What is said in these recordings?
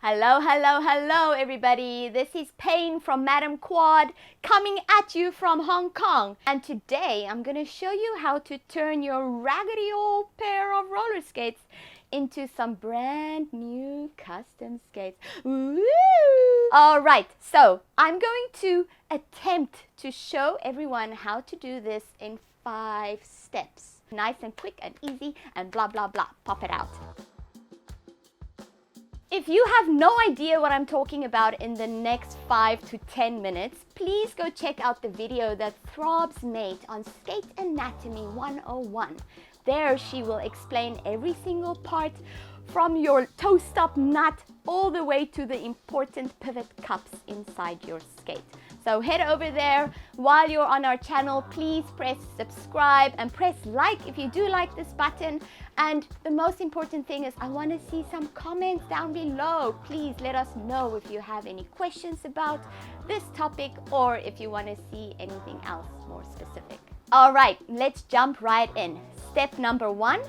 Hello, hello, hello everybody. This is Payne from Madam Quad coming at you from Hong Kong. And today I'm going to show you how to turn your raggedy old pair of roller skates into some brand new custom skates. Woo! Alright, so I'm going to attempt to show everyone how to do this in 5 steps. Nice and quick and easy and blah blah blah. Pop it out. If you have no idea what I'm talking about in the next 5 to 10 minutes, please go check out the video that Throbs made on Skate Anatomy 101. There she will explain every single part from your toe-stop nut all the way to the important pivot cups inside your skate. So head over there. While you're on our channel, please press subscribe and press like if you do like this button. And the most important thing is I want to see some comments down below. Please let us know if you have any questions about this topic or if you want to see anything else more specific. All right, let's jump right in. Step number 1,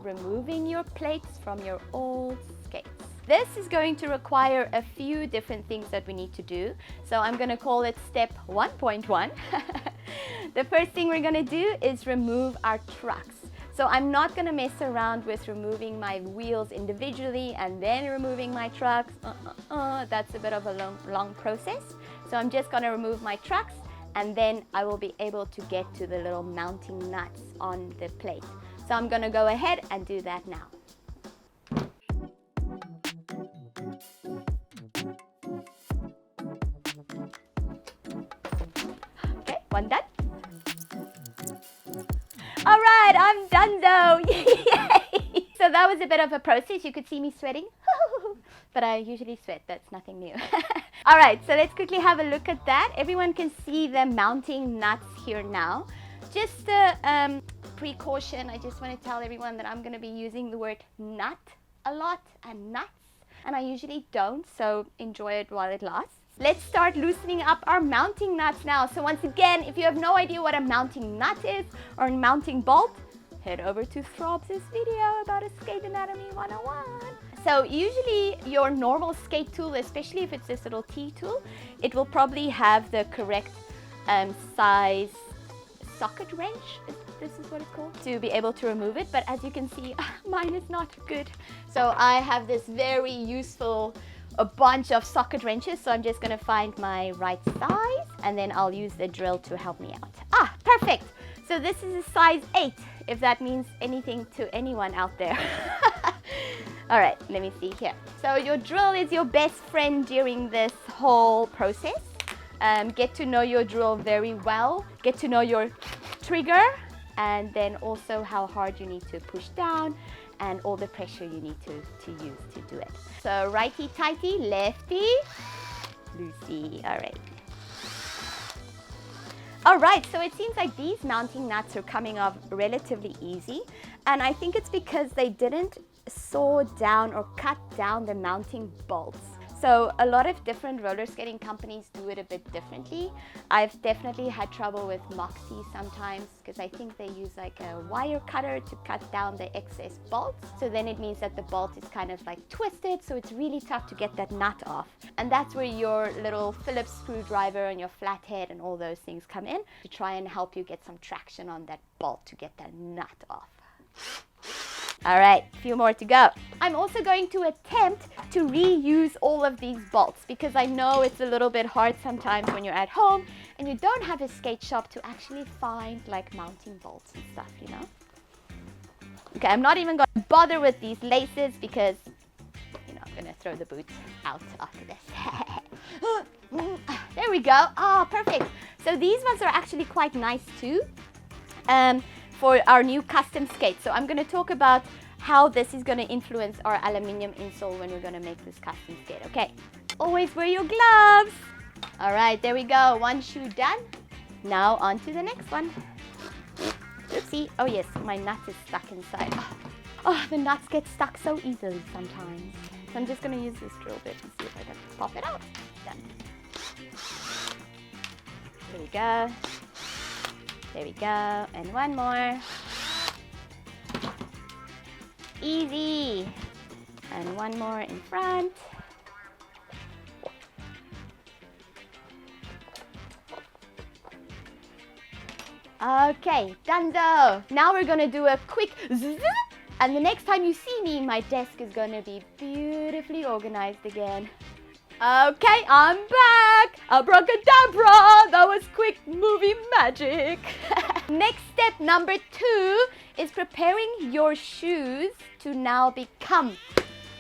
removing your plates from your old skates. This is going to require a few different things that we need to do. So I'm going to call it step 1.1. The first thing we're going to do is remove our trucks. So I'm not going to mess around with removing my wheels individually and then removing my trucks. That's a bit of a long process. So I'm just going to remove my trucks and then I will be able to get to the little mounting nuts on the plate. So I'm going to go ahead and do that now. Okay, one done. All right, I'm done though. Yay! So that was a bit of a process. You could see me sweating, but I usually sweat. That's nothing new. All right, so let's quickly have a look at that. Everyone can see the mounting nuts here now. Just a precaution, I just want to tell everyone that I'm going to be using the word nut a lot and nuts, and I usually don't, so enjoy it while it lasts. Let's start loosening up our mounting nuts now. So once again, if you have no idea what a mounting nut is or a mounting bolt, head over to Throbs' video about a Skate Anatomy 101. So usually your normal skate tool, especially if it's this little T tool, it will probably have the correct size socket wrench, this is what it's called, to be able to remove it. But as you can see, mine is not good. So I have this very useful a bunch of socket wrenches, so I'm just going to find my right size and then I'll use the drill to help me out. Ah, perfect. So this is a size 8, if that means anything to anyone out there. All right, let me see here. So your drill is your best friend during this whole process. Get to know your drill very well. Get to know your trigger and then also how hard you need to push down and all the pressure you need to use to do it. So righty tighty, lefty loosey. All right, so it seems like these mounting nuts are coming off relatively easy, and I think it's because they didn't saw down or cut down the mounting bolts. So a lot of different roller skating companies do it a bit differently. I've definitely had trouble with Moxie sometimes because I think they use like a wire cutter to cut down the excess bolts. So then it means that the bolt is kind of like twisted, so it's really tough to get that nut off. And that's where your little Phillips screwdriver and your flathead and all those things come in to try and help you get some traction on that bolt to get that nut off. All right, a few more to go. I'm also going to attempt to reuse all of these bolts because I know it's a little bit hard sometimes when you're at home and you don't have a skate shop to actually find like mounting bolts and stuff, you know? Okay, I'm not even going to bother with these laces because, you know, I'm going to throw the boots out after this. There we go. Oh, perfect. So these ones are actually quite nice too. For our new custom skate. So I'm going to talk about how this is going to influence our aluminium insole when we're going to make this custom skate. Okay, always wear your gloves. All right, there we go. One shoe done. Now on to the next one. Oopsie. Oh yes, my nut is stuck inside. Oh, the nuts get stuck so easily sometimes. So I'm just going to use this drill bit and see if I can pop it out. Done. There we go. There we go, and one more. Easy. And one more in front. Okay, donezo. Now we're gonna do a quick zzz, and the next time you see me, my desk is gonna be beautifully organized again. Okay, I'm back! Abracadabra! That was quick movie magic! Next step number 2 is preparing your shoes to now become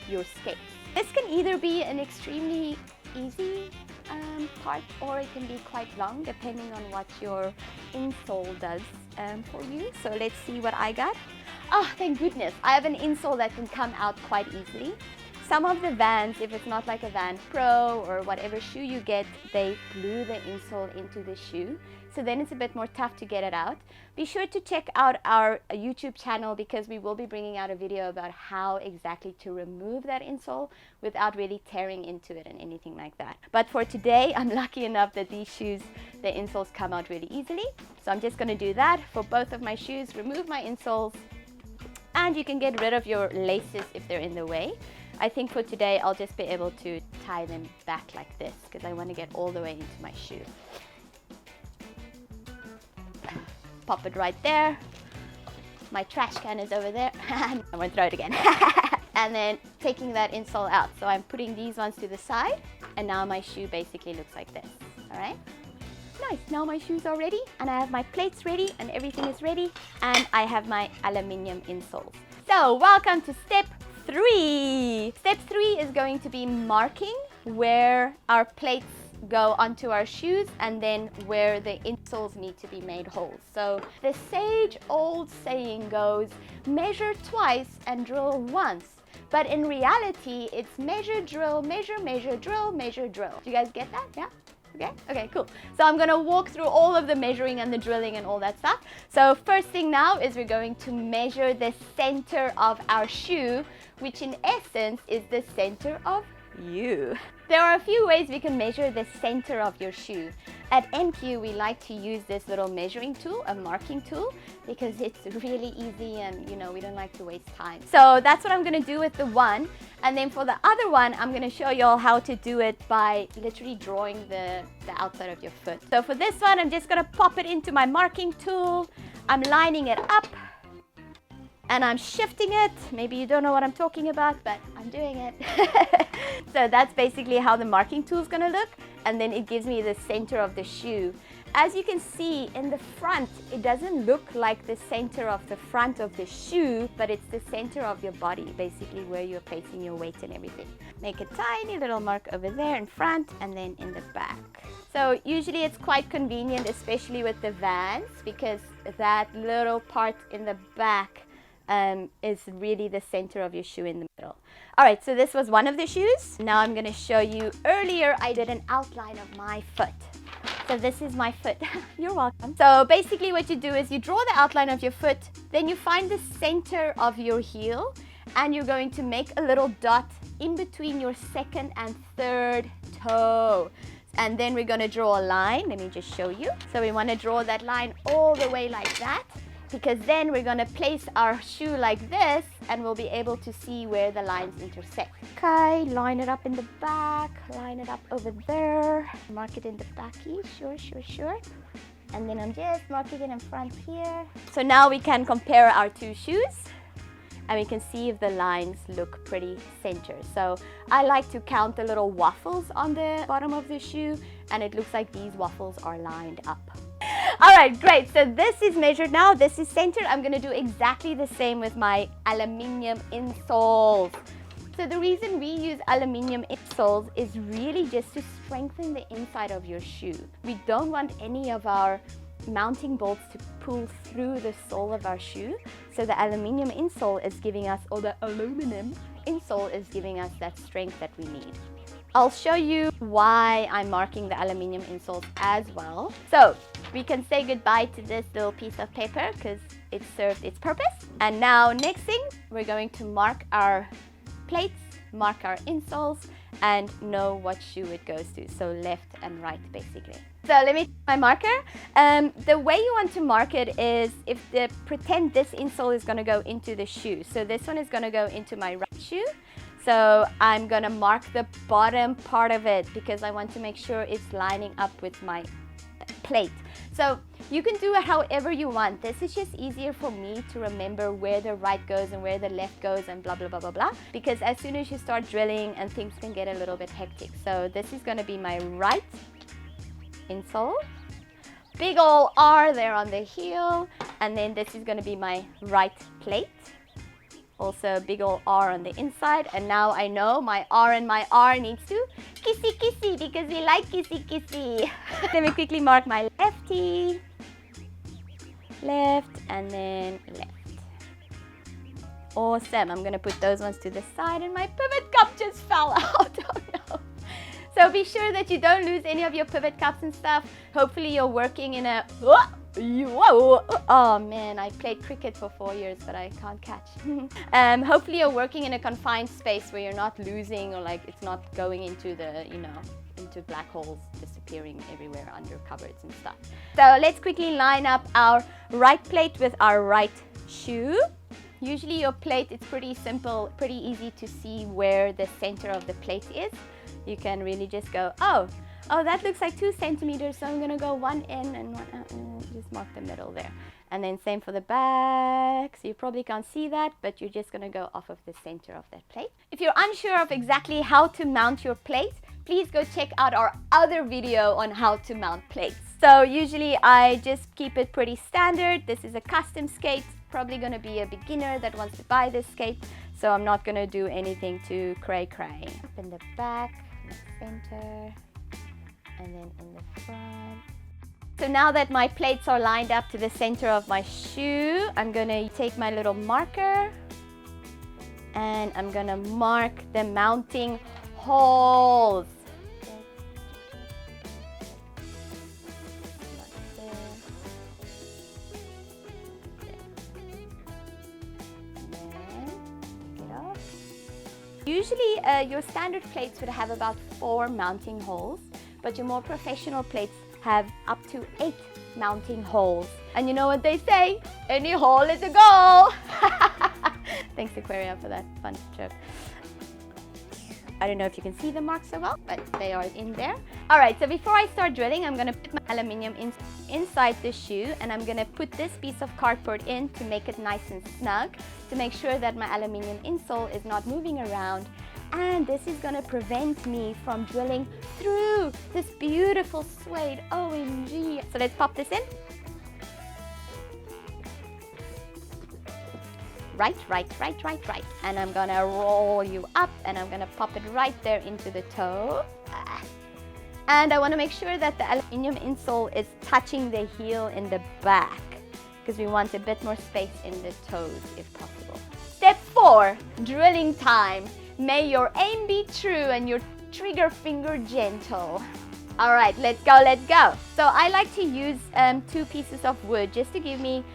your skates. This can either be an extremely easy part, or it can be quite long depending on what your insole does for you. So let's see what I got. Oh, thank goodness, I have an insole that can come out quite easily. Some of the Vans, if it's not like a Van Pro or whatever shoe you get, they glue the insole into the shoe. So then it's a bit more tough to get it out. Be sure to check out our YouTube channel, because we will be bringing out a video about how exactly to remove that insole without really tearing into it and anything like that. But for today, I'm lucky enough that these shoes, the insoles come out really easily. So I'm just going to do that for both of my shoes, remove my insoles, and you can get rid of your laces if they're in the way. I think for today, I'll just be able to tie them back like this, because I want to get all the way into my shoe. Pop it right there. My trash can is over there. I'm going to throw it again. And then taking that insole out. So I'm putting these ones to the side, and now my shoe basically looks like this. All right? Nice. Now my shoes are ready, and I have my plates ready, and everything is ready, and I have my aluminium insoles. So welcome to step 3. Step 3 is going to be marking where our plates go onto our shoes, and then where the insoles need to be made holes. So the sage old saying goes, measure twice and drill once. But in reality, it's measure, drill, measure, measure, drill, measure, drill. Do you guys get that? Yeah? Okay? Okay, cool. So I'm gonna walk through all of the measuring and the drilling and all that stuff. So first thing now is we're going to measure the center of our shoe, which in essence is the center of you. There are a few ways we can measure the center of your shoe. At NQ, we like to use this little measuring tool, a marking tool, because it's really easy and, you know, we don't like to waste time. So that's what I'm going to do with the one. And then for the other one, I'm going to show you all how to do it by literally drawing the outside of your foot. So for this one, I'm just going to pop it into my marking tool. I'm lining it up. And I'm shifting it. Maybe you don't know what I'm talking about, but I'm doing it. So that's basically how the marking tool is going to look. And then it gives me the center of the shoe. As you can see in the front, it doesn't look like the center of the front of the shoe, but it's the center of your body, basically where you're placing your weight and everything. Make a tiny little mark over there in front and then in the back. So usually it's quite convenient, especially with the Vans, because that little part in the back is really the center of your shoe in the middle. All right, so this was one of the shoes. Now I'm going to show you. Earlier, I did an outline of my foot. So this is my foot. You're welcome. So basically what you do is you draw the outline of your foot, then you find the center of your heel, and you're going to make a little dot in between your second and third toe. And then we're going to draw a line. Let me just show you. So we want to draw that line all the way like that, because then we're going to place our shoe like this, and we'll be able to see where the lines intersect. Okay, line it up in the back, line it up over there, mark it in the backy, sure. And then I'm just marking it in front here. So now we can compare our two shoes, and we can see if the lines look pretty centered. So I like to count the little waffles on the bottom of the shoe, and it looks like these waffles are lined up. All right, great. So this is measured now. This is centered. I'm going to do exactly the same with my aluminium insoles. So the reason we use aluminium insoles is really just to strengthen the inside of your shoe. We don't want any of our mounting bolts to pull through the sole of our shoe. So the aluminium insole is giving us, or the aluminum insole is giving us that strength that we need. I'll show you why I'm marking the aluminium insoles as well. So we can say goodbye to this little piece of paper because it served its purpose. And now next thing, we're going to mark our plates, mark our insoles, and know what shoe it goes to. So left and right, basically. So let me take my marker. The way you want to mark it is pretend this insole is going to go into the shoe. So this one is going to go into my right shoe. So I'm going to mark the bottom part of it because I want to make sure it's lining up with my plate. So you can do it however you want. This is just easier for me to remember where the right goes and where the left goes and blah, blah, blah, blah, blah. Because as soon as you start drilling and things can get a little bit hectic. So this is going to be my right insole. Big ol' R there on the heel. And then this is going to be my right plate. Also big ol' R on the inside. And now I know my R and my R needs to kissy kissy because we like kissy kissy. Let me quickly mark my lefty. Left and then left. Awesome. I'm going to put those ones to the side and my pivot cup just fell out. Oh no. So be sure that you don't lose any of your pivot cups and stuff. Hopefully you're working in a... Whoa! Oh man, I played cricket for 4 years, but I can't catch. Hopefully you're working in a confined space where you're not losing or like it's not going into the, you know, into black holes, disappearing everywhere under cupboards and stuff. So let's quickly line up our right plate with our right shoe. Usually your plate, it's pretty simple, pretty easy to see where the center of the plate is. You can really just go, oh, that looks like 2 centimeters, so I'm gonna go one in and one out, and just mark the middle there. And then same for the back, so you probably can't see that, but you're just gonna go off of the center of that plate. If you're unsure of exactly how to mount your plate, please go check out our other video on how to mount plates. So usually I just keep it pretty standard. This is a custom skate, probably gonna be a beginner that wants to buy this skate, so I'm not gonna do anything too cray-cray. Up in the back, in the center, and then in the front. So now that my plates are lined up to the center of my shoe, I'm gonna take my little marker and I'm gonna mark the mounting holes. Usually your standard plates would have about 4 mounting holes, but your more professional plates have up to 8 mounting holes. And you know what they say? Any hole is a goal! Thanks Aquaria for that fun joke. I don't know if you can see the marks so well, but they are in there. Alright, so before I start drilling, I'm going to put my aluminium inside the shoe, and I'm going to put this piece of cardboard in to make it nice and snug, to make sure that my aluminium insole is not moving around. And this is going to prevent me from drilling through this beautiful suede. OMG. So let's pop this in. Right. And I'm going to roll you up and I'm going to pop it right there into the toe. And I want to make sure that the aluminium insole is touching the heel in the back, because we want a bit more space in the toes if possible. Step 4, drilling time. May your aim be true and your trigger finger gentle. All right, let's go. So I like to use 2 pieces of wood just to give me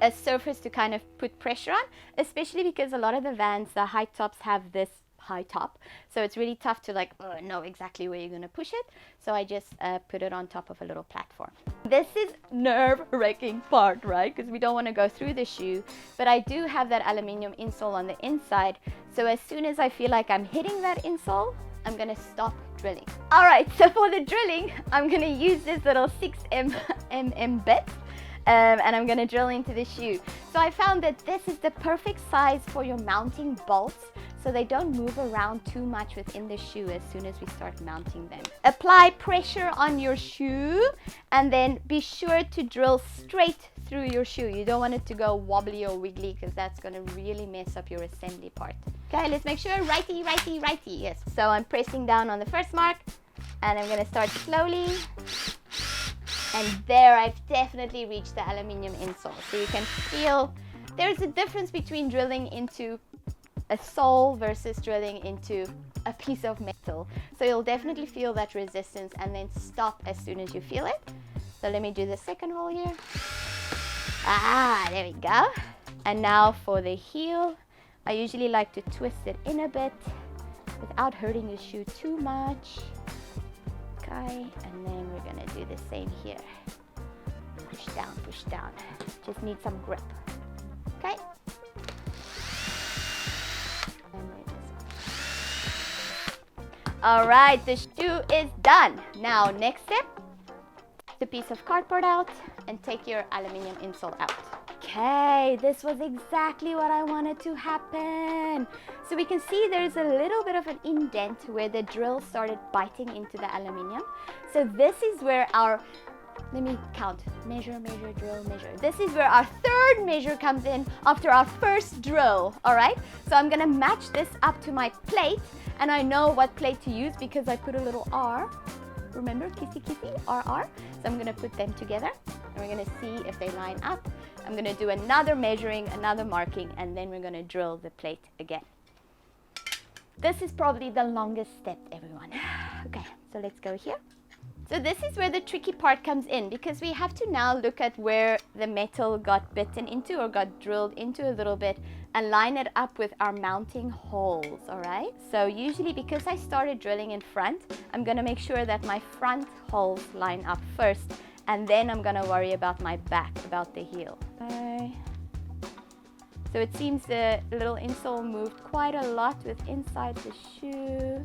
a surface to kind of put pressure on, especially because a lot of the Vans, the high tops have this high top, so it's really tough to like know exactly where you're going to push it. So I just put it on top of a little platform. This is nerve-wracking part, right? Because we don't want to go through the shoe, but I do have that aluminium insole on the inside, so as soon as I feel like I'm hitting that insole, I'm going to stop drilling. All right, so for the drilling, I'm going to use this little 6mm bit. And I'm going to drill into the shoe. So I found that this is the perfect size for your mounting bolts, so they don't move around too much within the shoe as soon as we start mounting them. Apply pressure on your shoe and then be sure to drill straight through your shoe. You don't want it to go wobbly or wiggly, because that's going to really mess up your assembly part. Okay, let's make sure righty. Yes. So I'm pressing down on the first mark and I'm going to start slowly. And there I've definitely reached the aluminium insole. So you can feel there's a difference between drilling into a sole versus drilling into a piece of metal. So you'll definitely feel that resistance and then stop as soon as you feel it. So let me do the second hole here. There we go. And now for the heel, I usually like to twist it in a bit without hurting the shoe too much. Okay, and then we're gonna do the same here. Push down. Just need some grip. Okay. All right, the shoe is done. Now, next step, the piece of cardboard out and take your aluminum insole out. Okay, this was exactly what I wanted to happen. So we can see there's a little bit of an indent where the drill started biting into the aluminum. So this is where our, let me count, measure, measure, drill, measure. This is where our third measure comes in after our first drill, all right? So I'm gonna match this up to my plate, and I know what plate to use because I put a little R. Remember, kissy kissy, RR? So I'm gonna put them together, and we're gonna see if they line up. I'm gonna do another measuring, another marking, and then we're gonna drill the plate again. This is probably the longest step, everyone. Okay, so let's go here. So this is where the tricky part comes in, because we have to now look at where the metal got bitten into or got drilled into a little bit and line it up with our mounting holes, all right? So usually, because I started drilling in front, I'm gonna make sure that my front holes line up first, and then I'm gonna worry about my back, about the heel. Okay. So it seems the little insole moved quite a lot with inside the shoe.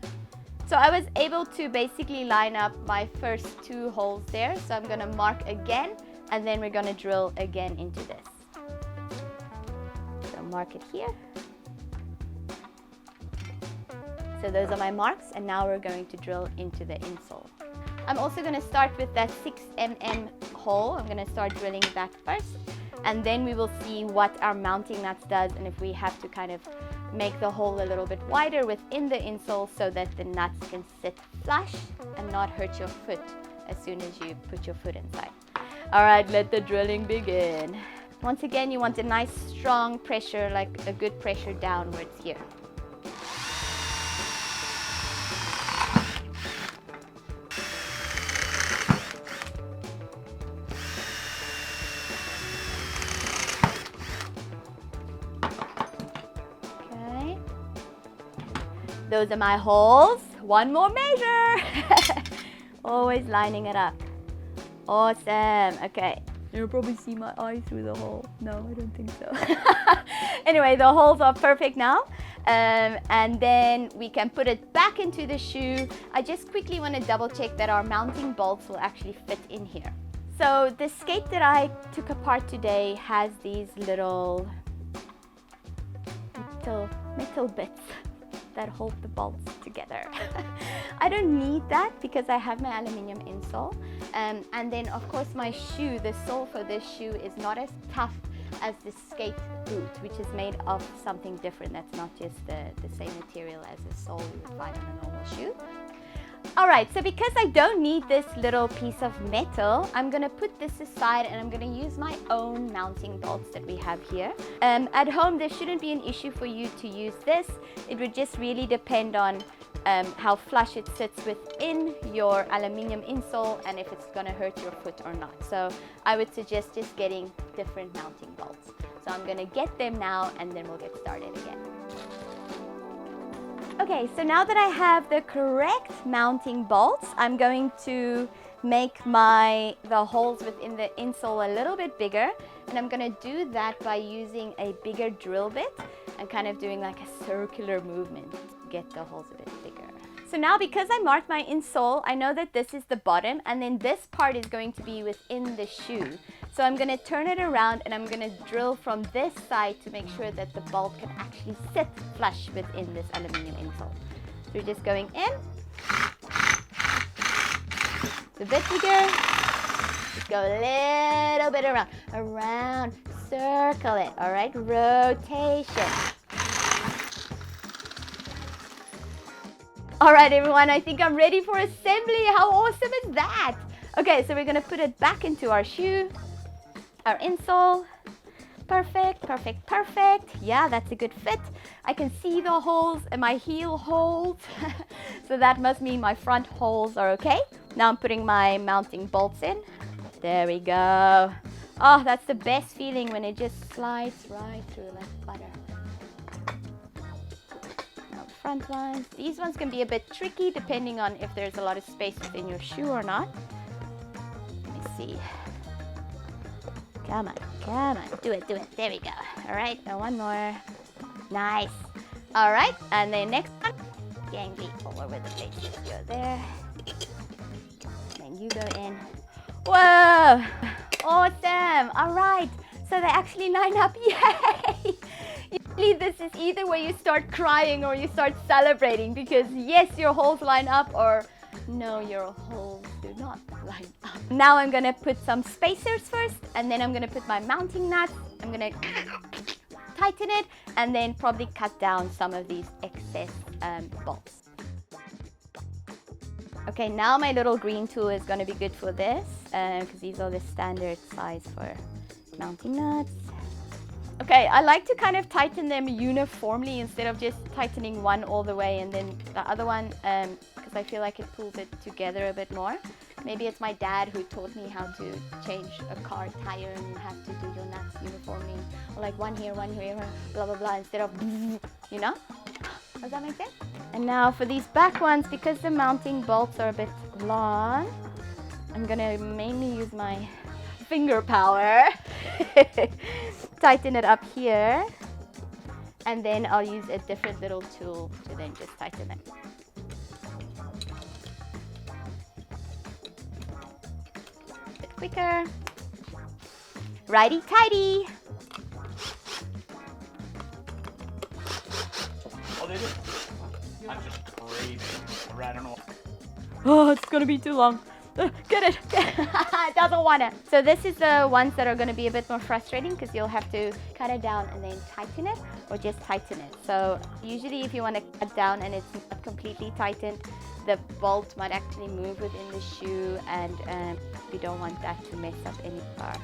So I was able to basically line up my first two holes there. So I'm gonna mark again, and then we're gonna drill again into this. So mark it here. So those are my marks, and now we're going to drill into the insole. I'm also gonna start with that 6 mm hole. I'm gonna start drilling that first, and then we will see what our mounting nuts does, and if we have to kind of make the hole a little bit wider within the insole so that the nuts can sit flush and not hurt your foot as soon as you put your foot inside. All right, let the drilling begin. Once again, you want a nice strong pressure, like a good pressure downwards here. Those are my holes. One more measure. Always lining it up. Awesome. Okay. You'll probably see my eye through the hole. No, I don't think so. Anyway, the holes are perfect now. And then we can put it back into the shoe. I just quickly want to double check that our mounting bolts will actually fit in here. So the skate that I took apart today has these little metal bits that hold the bolts together. I don't need that because I have my aluminium insole. And then of course my shoe, the sole for this shoe is not as tough as the skate boot, which is made of something different. That's not just the same material as the sole you would find on a normal shoe. All right, so because I don't need this little piece of metal, I'm gonna put this aside and I'm gonna use my own mounting bolts that we have here. At home, there shouldn't be an issue for you to use this. It would just really depend on how flush it sits within your aluminium insole and if it's gonna hurt your foot or not. So I would suggest just getting different mounting bolts. So I'm gonna get them now and then we'll get started again. Okay, so now that I have the correct mounting bolts, I'm going to make the holes within the insole a little bit bigger, and I'm going to do that by using a bigger drill bit and kind of doing like a circular movement to get the holes a bit bigger. So now, because I marked my insole, I know that this is the bottom, and then this part is going to be within the shoe. So I'm going to turn it around and I'm going to drill from this side to make sure that the bolt can actually sit flush within this aluminium insole. So we're just going in. It's a bit bigger. Just go a little bit around, circle it, all right? Rotation. All right, everyone, I think I'm ready for assembly. How awesome is that? Okay, so we're gonna put it back into our shoe. Our insole, perfect, perfect, perfect. Yeah, that's a good fit. I can see the holes and my heel holds. So that must mean my front holes are okay. Now I'm putting my mounting bolts in. There we go. Oh, that's the best feeling when it just slides right through like butter. Now the front ones. These ones can be a bit tricky depending on if there's a lot of space within your shoe or not. Let me see. Come on, do it, there we go. All right, and one more. Nice. All right, and then next one, gangly all over the place. Just go there. Then you go in. Whoa! Awesome! All right, so they actually line up. Yay! Usually this is either where you start crying or you start celebrating because yes, your holes line up, or no, your holes do not line up. Now I'm gonna put some spacers first, and then I'm gonna put my mounting nuts. I'm gonna tighten it, and then probably cut down some of these excess bolts. Okay, now my little green tool is gonna be good for this, because these are the standard size for mounting nuts. Okay, I like to kind of tighten them uniformly instead of just tightening one all the way and then the other one, because I feel like it pulls it together a bit more. Maybe it's my dad who taught me how to change a car tire and you have to do your nuts uniformly. Or like one here, blah, blah, blah, instead of, you know? Does that make sense? And now for these back ones, because the mounting bolts are a bit long, I'm gonna mainly use my finger power. Tighten it up here, and then I'll use a different little tool to then just tighten it. A bit quicker. Righty tighty. Oh, they did. I'm just craving. I don't know. Oh, it's gonna be too long. Get it. It doesn't want it. So this is the ones that are going to be a bit more frustrating because you'll have to cut it down and then tighten it, or just tighten it. So usually if you want to cut down and it's not completely tightened, the bolt might actually move within the shoe, and you don't want that to mess up any of our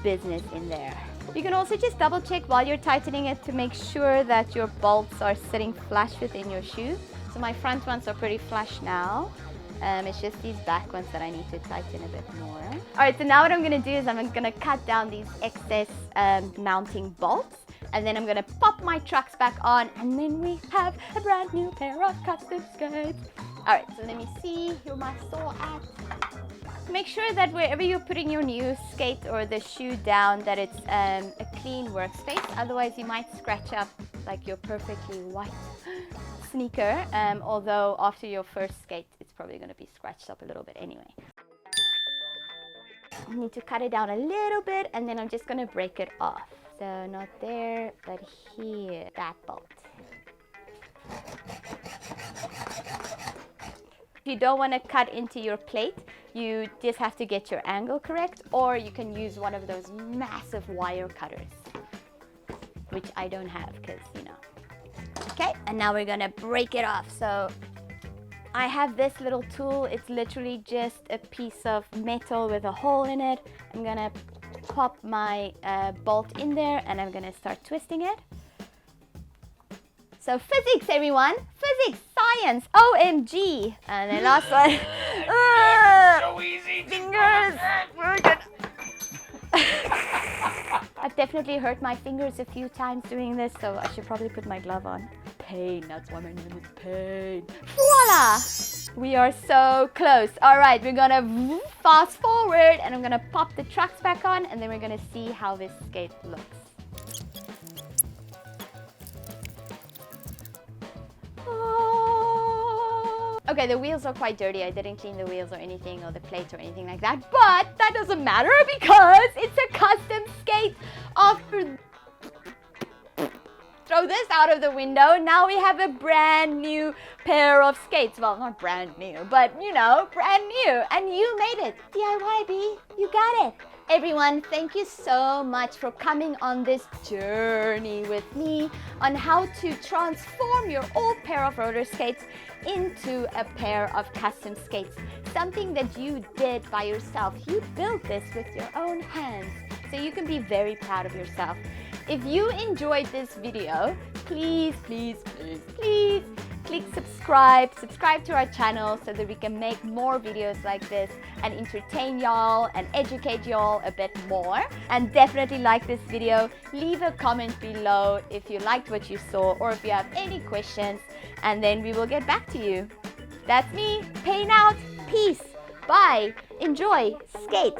business in there. You can also just double check while you're tightening it to make sure that your bolts are sitting flush within your shoe. So my front ones are pretty flush now. It's just these back ones that I need to tighten a bit more. All right, so now what I'm gonna do is I'm gonna cut down these excess mounting bolts, and then I'm gonna pop my trucks back on, and then we have a brand new pair of custom skates. All right, so let me see, here my saw at. Make sure that wherever you're putting your new skate or the shoe down, that it's a clean workspace. Otherwise, you might scratch up like your perfectly white sneaker, although after your first skate, it's probably going to be scratched up a little bit anyway. I need to cut it down a little bit, and then I'm just going to break it off. So not there, but here, that bolt. If you don't want to cut into your plate, you just have to get your angle correct, or you can use one of those massive wire cutters, which I don't have because, you know. Okay, and now we're gonna break it off. So I have this little tool. It's literally just a piece of metal with a hole in it. I'm gonna pop my bolt in there, and I'm gonna start twisting it. So physics, everyone. Physics, science, OMG. And then last one. So easy. Fingers. I've definitely hurt my fingers a few times doing this, so I should probably put my glove on. Pain, that's why my name is Pain. Voila! We are so close. All right, we're gonna fast forward, and I'm gonna pop the trucks back on, and then we're gonna see how this skate looks. Okay, the wheels are quite dirty. I didn't clean the wheels or anything, or the plate or anything like that, but that doesn't matter because it's a custom skate. After throw this out of the window, now we have a brand new pair of skates. Well, not brand new, but you know, brand new. And you made it. DIY, B. You got it. Everyone, thank you so much for coming on this journey with me on how to transform your old pair of roller skates into a pair of custom skates. Something that you did by yourself. You built this with your own hands, so you can be very proud of yourself. If you enjoyed this video, please, please, please, please click subscribe to our channel so that we can make more videos like this and entertain y'all and educate y'all a bit more. And definitely like this video. Leave a comment below if you liked what you saw or if you have any questions, and then we will get back to you. That's me, Pain out, peace, bye, enjoy, skate.